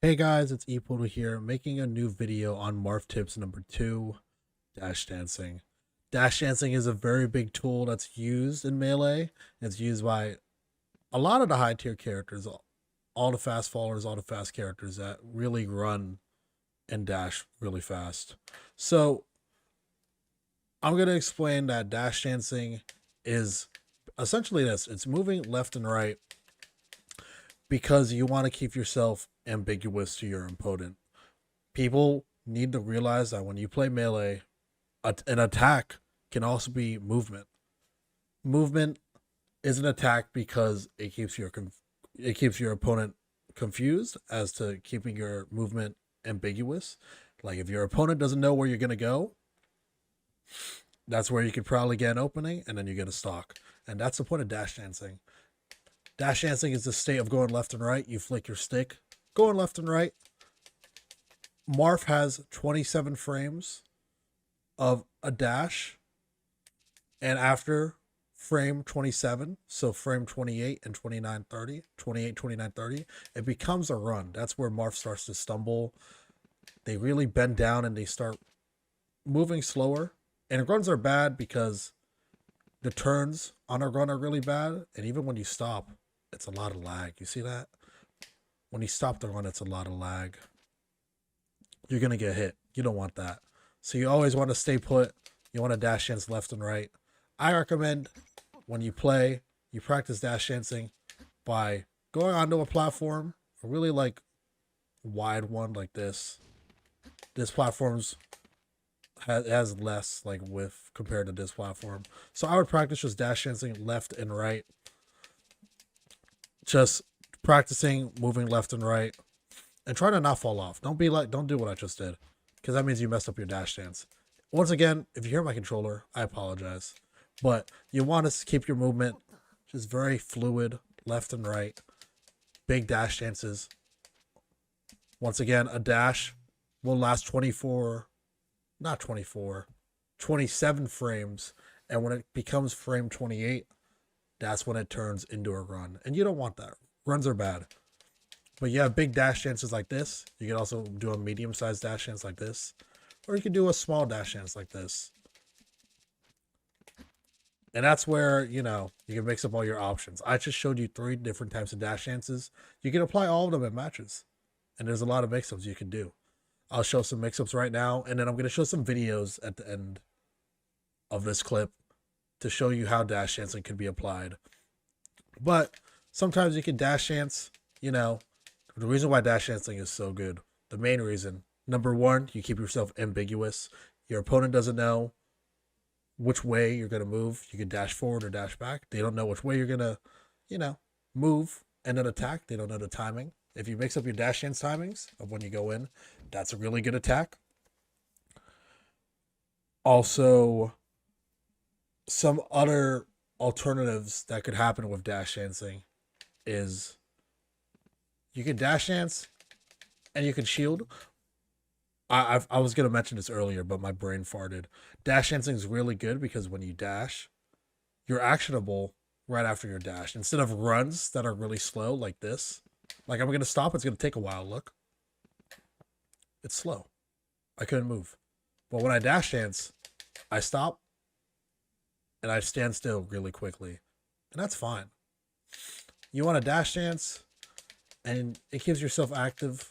Hey guys, it's ePortal here, making a new video on Marth Tips number 2, Dash Dancing. Dash Dancing is a very big tool that's used in Melee. It's used by a lot of the high tier characters, all the fast fallers, all the fast characters that really run and dash really fast. So I'm going to explain that Dash Dancing is essentially this. It's moving left and right because you want to keep yourself ambiguous to your opponent. People need to realize that when you play Melee, an attack can also be movement. Movement is an attack because it keeps your opponent confused as to keeping your movement ambiguous. Like if your opponent doesn't know where you're gonna go, that's where you could probably get an opening, and then you get a stock. And that's the point of Dash Dancing. Dash Dancing is the state of going left and right. You flick your stick, going left and right. Marth has 27 frames of a dash, and after frame 27, so frame 28 and 29:30, 28, 29:30, it becomes a run. That's where Marth starts to stumble. They really bend down and they start moving slower. And runs are bad because the turns on a run are really bad, and even when you stop, it's a lot of lag. You see that? When you stop the run, it's a lot of lag. You're going to get hit. You don't want that. So you always want to stay put. You want to dash dance left and right. I recommend when you play, you practice dash dancing by going onto a platform, a really like wide one like this. This platform's has less like width compared to this platform. So I would practice just dash dancing left and right. Just practicing moving left and right. And try to not fall off. Don't do what I just did, because that means you messed up your dash dance. Once again, if you hear my controller, I apologize. But you want to keep your movement just very fluid, left and right. Big dash dances. Once again, a dash will last 27 frames. And when it becomes frame 28, that's when it turns into a run. And you don't want that. Runs are bad. But you have big dash dances like this. You can also do a medium-sized dash dance like this. Or you can do a small dash dance like this. And that's where, you can mix up all your options. I just showed you 3 different types of dash dances. You can apply all of them in matches. And there's a lot of mix-ups you can do. I'll show some mix-ups right now. And then I'm going to show some videos at the end of this clip to show you how dash dancing can be applied. But sometimes you can dash dance, the reason why dash dancing is so good, the main reason, number 1, you keep yourself ambiguous. Your opponent doesn't know which way you're going to move. You can dash forward or dash back. They don't know which way you're going to, move and then attack. They don't know the timing. If you mix up your dash dance timings of when you go in, that's a really good attack. Also, some other alternatives that could happen with dash dancing is you can dash dance and you can shield. I was going to mention this earlier, but my brain farted. Dash dancing is really good because when you dash, you're actionable right after your dash. Instead of runs that are really slow like this, like I'm going to stop. It's going to take a while. Look, it's slow. I couldn't move. But when I dash dance, I stop and I stand still really quickly. And that's fine. You want to dash dance, and it keeps yourself active.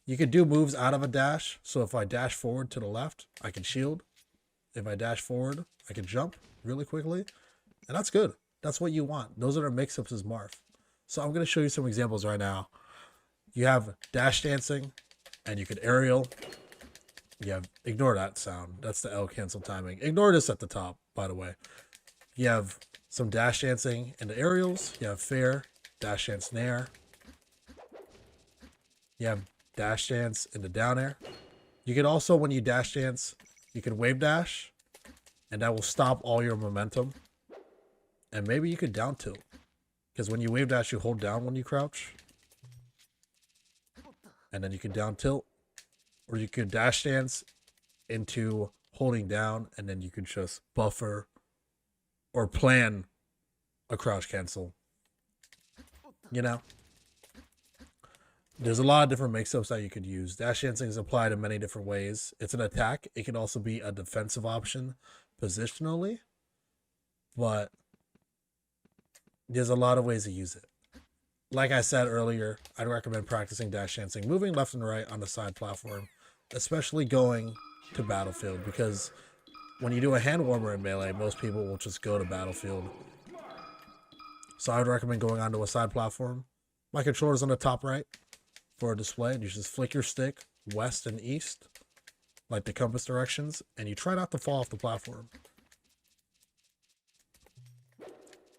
You can do moves out of a dash. So if I dash forward to the left, I can shield. If I dash forward, I can jump really quickly. And that's good. That's what you want. Those are the mix-ups as Marth. So I'm going to show you some examples right now. You have dash dancing, and you can aerial. You have, ignore that sound. That's the L cancel timing. Ignore this at the top, by the way. You have some dash dancing in the aerials. You have fair, dash dance nair. You have dash dance in the down air. You can also, when you dash dance, you can wave dash, and that will stop all your momentum. And maybe you could down tilt, because when you wave dash, you hold down when you crouch, and then you can down tilt, or you could dash dance into holding down, and then you could just buffer or plan a crouch cancel. There's a lot of different mix-ups that you could use. Dash dancing is applied in many different ways. It's an attack. It can also be a defensive option positionally, but there's a lot of ways to use it. Like I said earlier, I'd recommend practicing dash dancing, moving left and right on the side platform, especially going to battlefield, because when you do a hand warmer in Melee, most people will just go to battlefield. So I would recommend going onto a side platform. My controller's on the top right for a display, and you just flick your stick west and east, like the compass directions, and you try not to fall off the platform.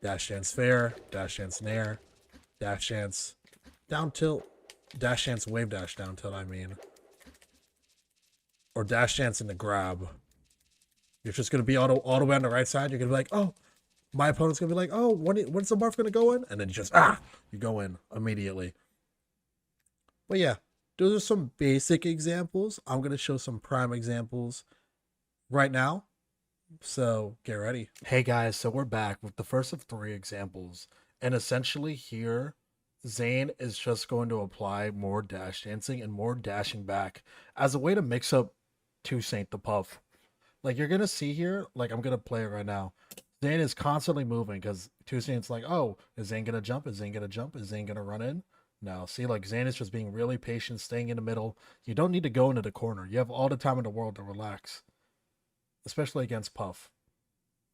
Dash dance fair, dash dance nair, dash dance down tilt, dash dance wave dash down tilt, I mean. Or dash dance in the grab. You're just going to be all the way on the right side. You're going to be like, oh, my opponent's going to be like, oh, when's the Marth going to go in? And then you go in immediately. But yeah, those are some basic examples. I'm going to show some prime examples right now. So get ready. Hey guys, so we're back with the first of 3 examples. And essentially here, Zane is just going to apply more dash dancing and more dashing back as a way to mix up Toussaint the Puff. Like you're going to see here, like I'm going to play it right now. Zane is constantly moving because Toussaint's like, oh, is Zane going to jump? Is Zane going to jump? Is Zane going to run in? No, see, like Zane is just being really patient, staying in the middle. You don't need to go into the corner. You have all the time in the world to relax, especially against Puff.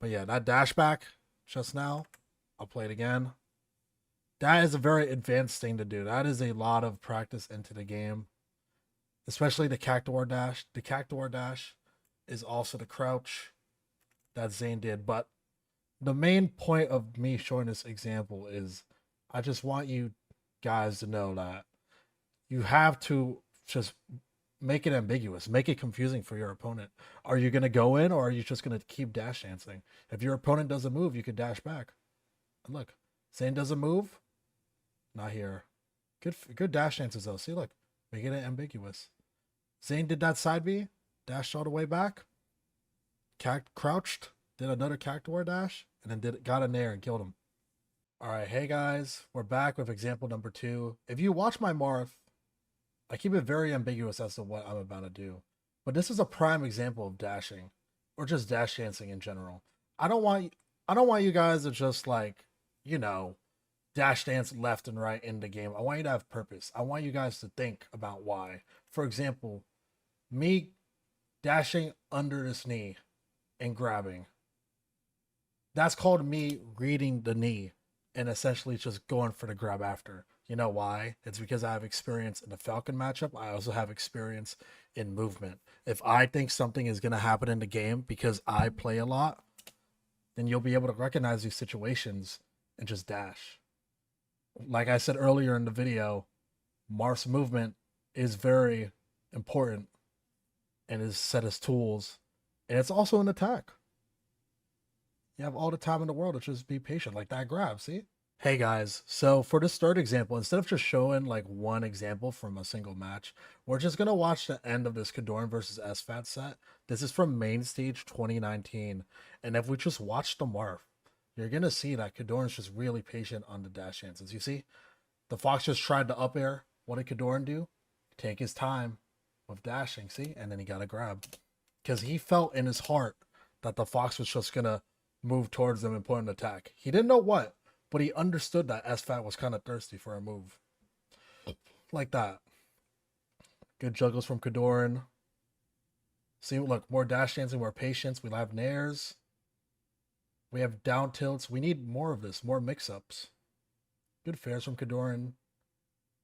But yeah, that dash back just now, I'll play it again. That is a very advanced thing to do. That is a lot of practice into the game, especially the cactuar dash. The cactuar dash is also the crouch that Zane did. But the main point of me showing this example is I just want you guys to know that you have to just make it ambiguous, make it confusing for your opponent. Are you going to go in, or are you just going to keep dash dancing? If your opponent does a move, you can dash back. And look, Zane does a move, not here. Good dash dances though. See, look, making it ambiguous. Zane did that side B, dashed all the way back, crouched, did another cactuar dash, and then got in there and killed him. All right, hey guys, we're back with example number 2. If you watch my Marth, I keep it very ambiguous as to what I'm about to do. But this is a prime example of dashing, or just dash dancing in general. I don't want you guys to just like, you know, dash dance left and right in the game. I want you to have purpose. I want you guys to think about why. For example, me dashing under this knee and grabbing. That's called me reading the knee and essentially just going for the grab after. You know why? It's because I have experience in the Falcon matchup. I also have experience in movement. If I think something is going to happen in the game because I play a lot, then you'll be able to recognize these situations and just dash. Like I said earlier in the video, Marth's movement is very important and is set as tools. And it's also an attack. You have all the time in the world to just be patient, like that grab, see? Hey guys, so for this third example, instead of just showing like one example from a single match, we're just going to watch the end of this Kadoran versus SFAT set. This is from Main Stage 2019. And if we just watch the Marth, you're going to see that Kadoran's just really patient on the dash dances. You see, the Fox just tried to up air. What did Kadoran do? Take his time with dashing, see? And then he got a grab. Because he felt in his heart that the Fox was just going to move towards them and put an attack. He didn't know what, but he understood that SFAT was kind of thirsty for a move. Like that. Good juggles from Kadoran. See, look, more dash dancing, more patience. We have nairs. We have down tilts. We need more of this, more mix-ups. Good fairs from Kadoran.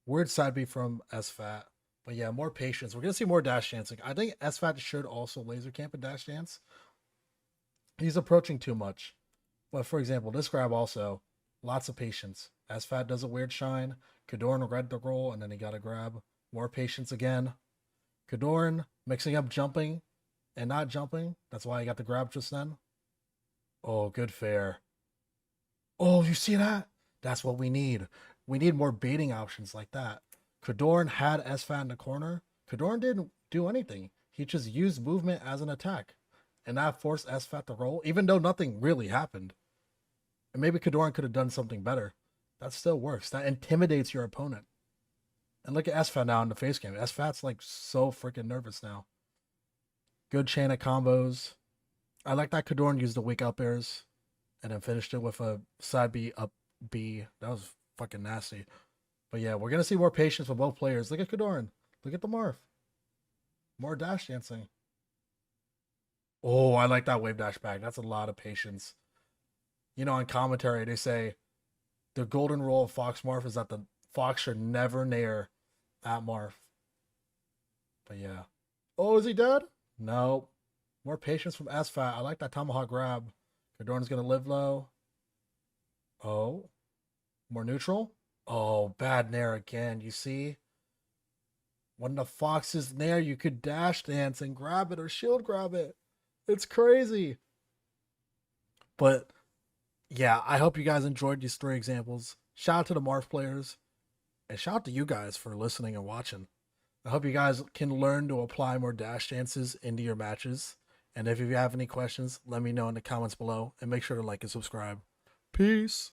Weird side B from SFAT. But yeah, more patience. We're going to see more dash dancing. I think SFAT should also laser camp and dash dance. He's approaching too much. But for example, this grab also, lots of patience. SFAT does a weird shine. Kadoran read the roll, and then he got a grab. More patience again. Kadoran mixing up jumping and not jumping. That's why he got the grab just then. Oh, good fair. Oh, you see that? That's what we need. We need more baiting options like that. Kadoran had SFAT in the corner. Kadoran didn't do anything. He just used movement as an attack. And that forced SFAT to roll, even though nothing really happened. And maybe Kadoran could have done something better. That still works. That intimidates your opponent. And look at SFAT now in the face game. SFAT's like so freaking nervous now. Good chain of combos. I like that Kadorn used the weak up airs and then finished it with a side B up B. That was fucking nasty. But yeah, we're gonna see more patience from both players. Look at Kadorn. Look at the Marth. More dash dancing. Oh, I like that wave dash back. That's a lot of patience. You know, on commentary they say the golden rule of Fox Marth is that the Fox should never nair at Marth. But yeah. Oh, is he dead? No. More patience from SFAT. I like that tomahawk grab. Kadorn's gonna live low. Oh. More neutral. Oh, bad nair again. You see? When the Fox is nair, you could dash dance and grab it or shield grab it. It's crazy. But yeah, I hope you guys enjoyed these 3 examples. Shout out to the Marth players. And shout out to you guys for listening and watching. I hope you guys can learn to apply more dash dances into your matches. And if you have any questions, let me know in the comments below. And make sure to like and subscribe. Peace.